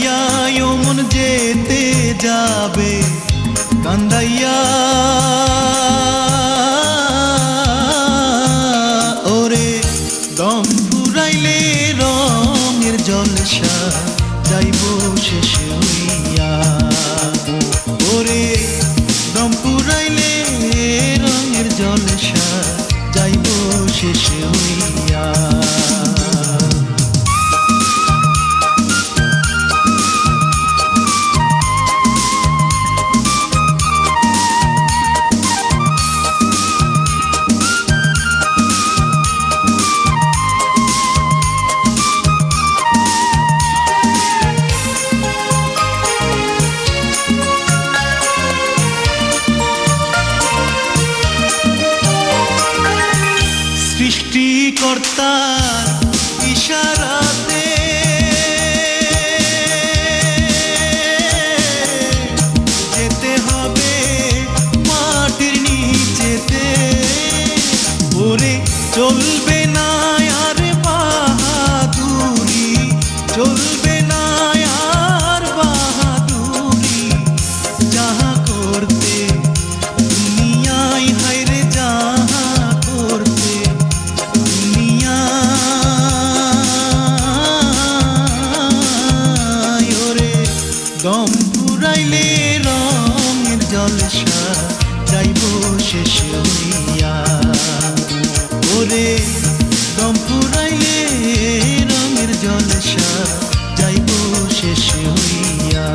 হাসাইয়া মন যেতে যাবে কান্দাইয়া ওরে দম ফুরাইলে রঙের জলসা যাইব শেষ হইয়া ওরে দম ফুরাইলে রঙের জলসা যাইব শেষ হইয়া সৃষ্টিকর্তার ইশারাতে যেতে হবে মাটির নিচেতে ওরে চলবে না আর বাহাদুরি চলবে না আর বাহাদুরি যাহা করতে দুনিয়ায় হায়রে যাহা করতে দম ফুরাইলে রঙের জলসা যাইব শেষ হইয়া ওরে দম ফুরাইলে রঙের জলসা যাইব শেষ হইয়া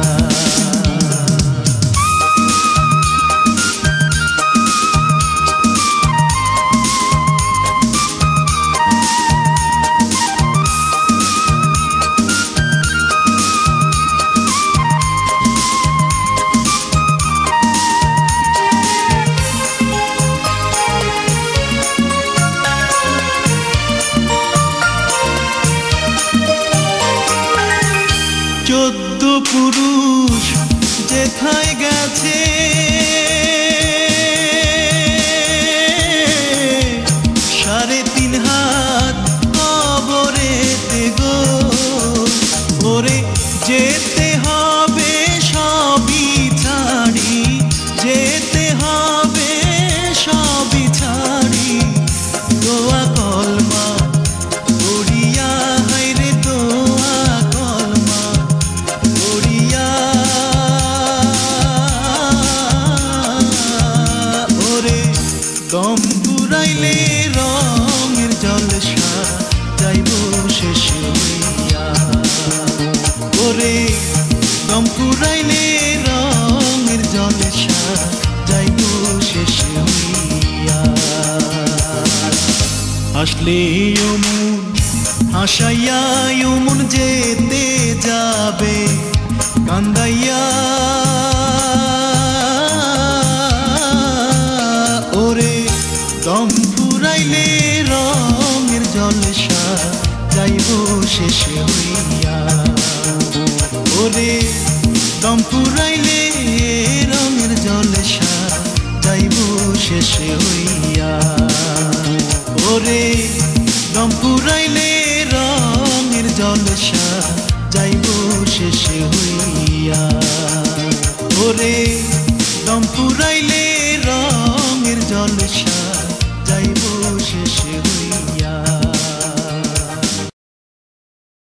চোদ্দ পুরুষ যেথায় গেছে সাড়ে তিন হাত কবরেতে গো ওরে যেতে হবে সবই ছাড়ি যেতে হবে সবই ছাড়ি দোয়া কলমা পড়িয়া হায়রে দোয়া কলমা পড়িয়া ওরে দম ফুরাইলে রঙের জলসা যাইব শেষ হইয়া ওরে দম ফুরাইলে রঙের জলসা যাইব শেষ হইয়া আসলে মন হাসাইয়া মন যেতে যাবে কান্দাইয়া ওরে দম ফুরাইলে রঙের জলসা যাইব শেষ হইয়া ওরে দম ফুরাইলে রঙের জলসা যাইব শেষ হইয়া ওরে দম ফুরাইলে রঙের জলসা যাইব শেষ হইয়া ওরে দম ফুরাইলে